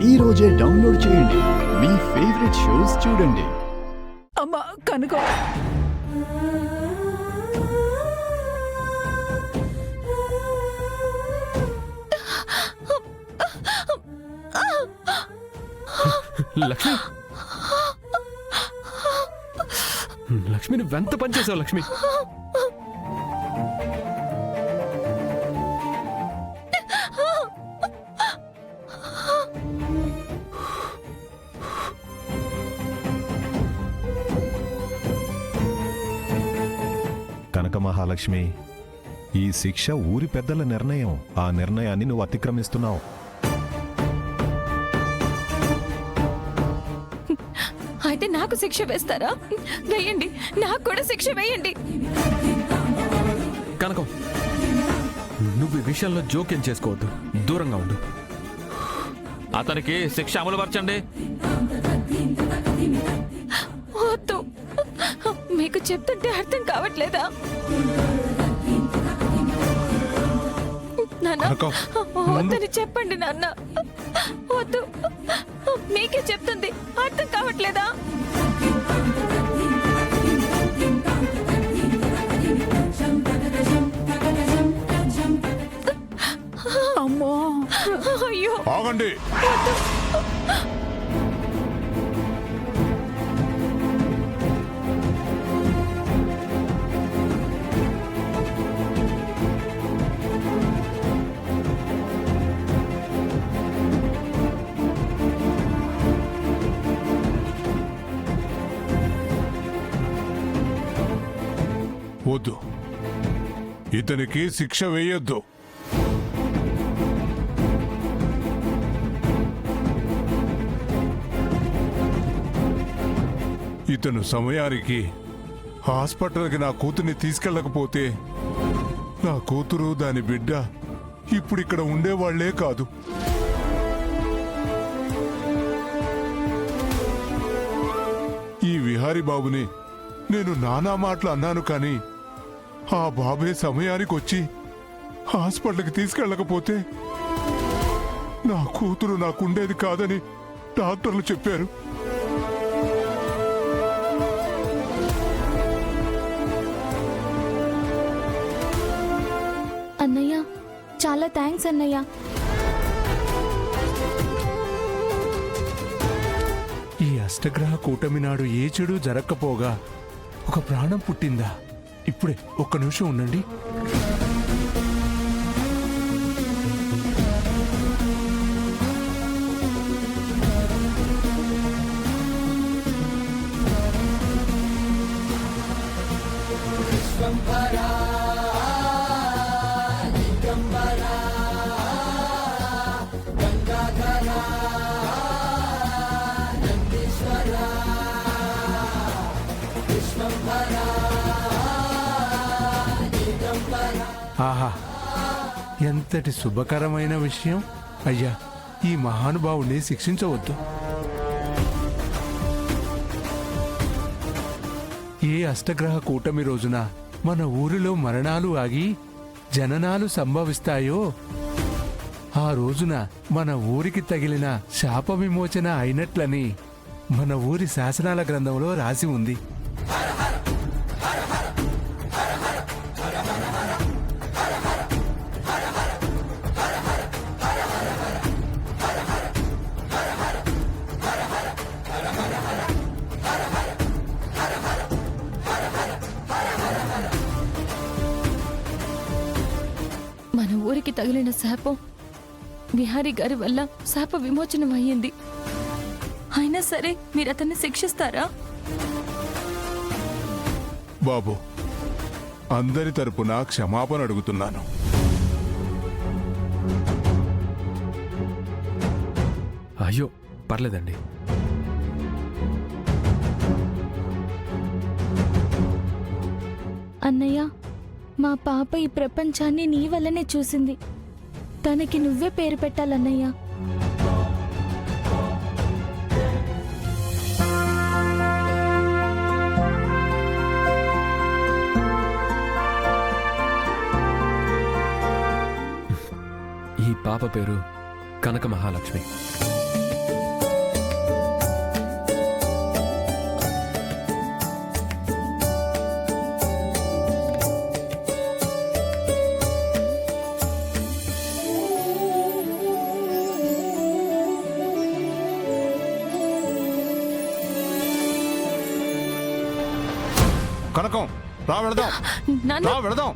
ఈ రోజే డౌన్లోడ్ చేయండి. మీ ఫేవరెట్ షోస్ చూడండి. అమ్మా కనుక లక్ష్మి, లక్ష్మి నువ్వు ఎంత పనిచేసావు లక్ష్మి. కనక మహాలక్ష్మి, ఈ శిక్ష ఊరి పెద్దల నిర్ణయం. ఆ నిర్ణయాన్ని నువ్వు అతిక్రమిస్తున్నావు. అయితే నాకు శిక్ష వేస్తారా? వేయండి, నాకు కూడా శిక్ష వేయండి. కనకం, నువ్వు ఈ విషయంలో జోక్యం చేసుకోవద్దు, దూరంగా ఉండు. అతనికి శిక్ష అమలుపరచండి. వద్దు, మీకు చెప్తుంటే అర్థం కావట్లేదా? నాన్న, వద్దని చెప్పండి నాన్న. వద్దు, మీకే చెప్తుంది, అర్థం కావట్లేదా? అమ్మో, అయ్యో ఆగండి. వద్దు, ఇతనికి శిక్ష వేయొద్దు. ఇతను సమయానికి హాస్పిటల్కి నా కూతుర్ని తీసుకెళ్ళకపోతే నా కూతురు దాని బిడ్డ ఇప్పుడు ఇక్కడ ఉండేవాళ్లే కాదు. ఈ విహారీ బాబుని నేను నానా మాటలు అన్నాను, కానీ ఆ బాబే సమయానికి వచ్చి హాస్పిటల్కి తీసుకెళ్ళకపోతే నా కూతురు నాకుండేది కాదని డాక్టర్లు చెప్పారు. అన్నయ్య, చాలా థ్యాంక్స్ అన్నయ్య. ఈ అష్టగ్రహ కూటమి నాడు ఏ చెడు జరగకపోగా ఒక ప్రాణం పుట్టిందా? ఇప్పుడే ఒక్క నిమిషం ఉండండి. ఆహా, ఎంతటి శుభకరమైన విషయం. అయ్యా, ఈ మహానుభావుణ్ణి శిక్షించవద్దు. ఏ అష్టగ్రహ కూటమి రోజున మన ఊరిలో మరణాలు ఆగి జననాలు సంభవిస్తాయో ఆ రోజున మన ఊరికి తగిలిన శాప విమోచన అయినట్లని మన ఊరి శాసనాల గ్రంథంలో రాసి ఉంది. మన ఊరికి తగిలిన శాపం విహారీ గారి వల్ల శాప విమోచనం అయ్యింది. అయినా సరే మీరు అతన్ని శిక్షిస్తారా? బాబు, అందరి తరపున క్షమాపణ అడుగుతున్నాను. అయ్యో పర్లేదండి. అన్నయ్య, మా పాప ఈ ప్రపంచాన్ని నీ వల్లనే చూసింది. తనకి నువ్వే పేరు పెట్టాలన్నయ్య. ఈ పాప పేరు కనక మహాలక్ష్మి. కనకం రా వెళదాం, నాన్న రా వెళదాం.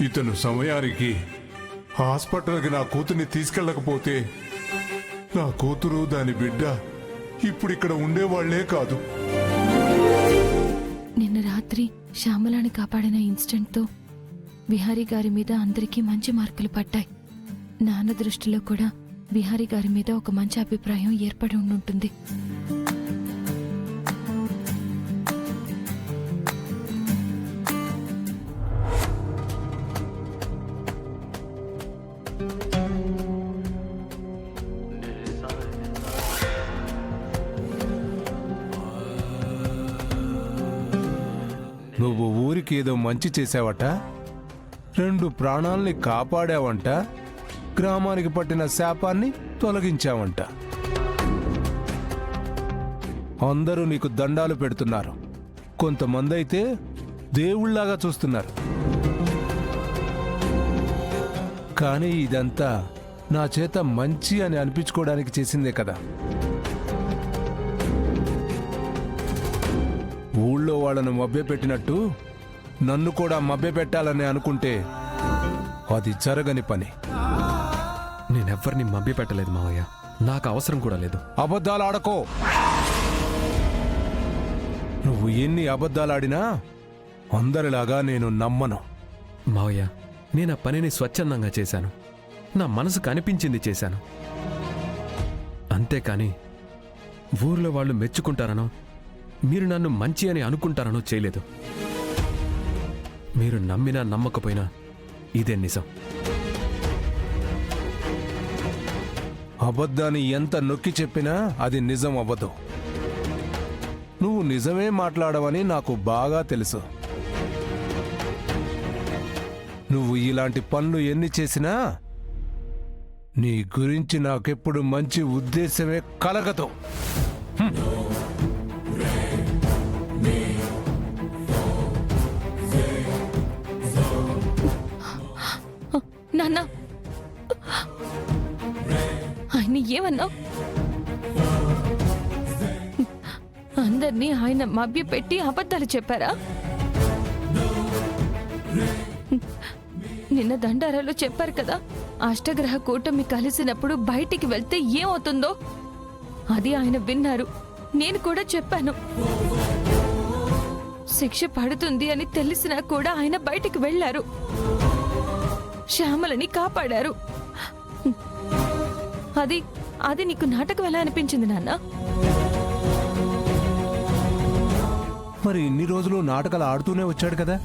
ఇతను సమయానికి హాస్పిటల్కి నా కూతుర్ని తీసుకెళ్ళకపోతే నా కూతురు దాని బిడ్డ ఇప్పుడు ఇక్కడ ఉండేవాళ్లే కాదు. నిన్న రాత్రి శ్యామలాని కాపాడిన ఇన్సిడెంట్తో విహారీ గారి మీద అందరికీ మంచి మార్కులు పడ్డాయి. నాన్న దృష్టిలో కూడా విహారీ గారి మీద ఒక మంచి అభిప్రాయం ఏర్పడి ఉండుంటుంది. నువ్వు ఊరికి ఏదో మంచి చేసావట, 2 ప్రాణాల్ని కాపాడావంట, గ్రామానికి పట్టిన శాపాన్ని తొలగించావంట. అందరూ నీకు దండాలు పెడుతున్నారు, కొంతమంది అయితే దేవుళ్లాగా చూస్తున్నారు. కానీ ఇదంతా నా చేత మంచి అని అనిపించుకోవడానికి చేసిందే కదా. ఊళ్ళో వాళ్ళను మభ్యపెట్టినట్టు నన్ను కూడా మభ్యపెట్టాలని అనుకుంటే అది జరగని పని. నేనెవ్వరిని మభ్యపెట్టలేదు మావయ్య, నాకు అవసరం కూడా లేదు. అబద్ధాలు ఆడకో. నువ్వు ఎన్ని అబద్ధాలాడినా అందరిలాగా నేను నమ్మను. మావయ్య, నేను ఆ పనిని స్వచ్ఛందంగా చేశాను, నా మనసుకు అనిపించింది చేశాను. అంతేకాని ఊర్లో వాళ్ళు మెచ్చుకుంటారనో మీరు నన్ను మంచి అని అనుకుంటారనో చేయలేదు. మీరు నమ్మినా నమ్మకపోయినా ఇదే నిజం. అబద్ధాన్ని ఎంత నొక్కి చెప్పినా అది నిజం అవ్వదు. నువ్వు నిజమే మాట్లాడవని నాకు బాగా తెలుసు. నువ్వు ఇలాంటి పనులు ఎన్ని చేసినా నీ గురించి నాకెప్పుడు మంచి ఉద్దేశమే కలగదు. నాన్న, ఆయన ఏమన్నావు? అందరినీ ఆయన మభ్య పెట్టి అబద్ధాలు చెప్పారా? నిన్న దండారాలో చెప్పారు కదా, అష్టగ్రహ కూటమి కలిసినప్పుడు బయటికి వెళ్తే ఏమవుతుందో అది ఆయన విన్నారు. నేను కూడా చెప్పాను. శిక్ష పడుతుంది అని తెలిసినా కూడా ఆయన బయటికి వెళ్లారు, శ్యామలని కాపాడారు. అది అది నీకు నాటకం ఎలా అనిపించింది నాన్న? మరి ఇన్ని రోజులు నాటకాలు ఆడుతూనే వచ్చాడు కదా.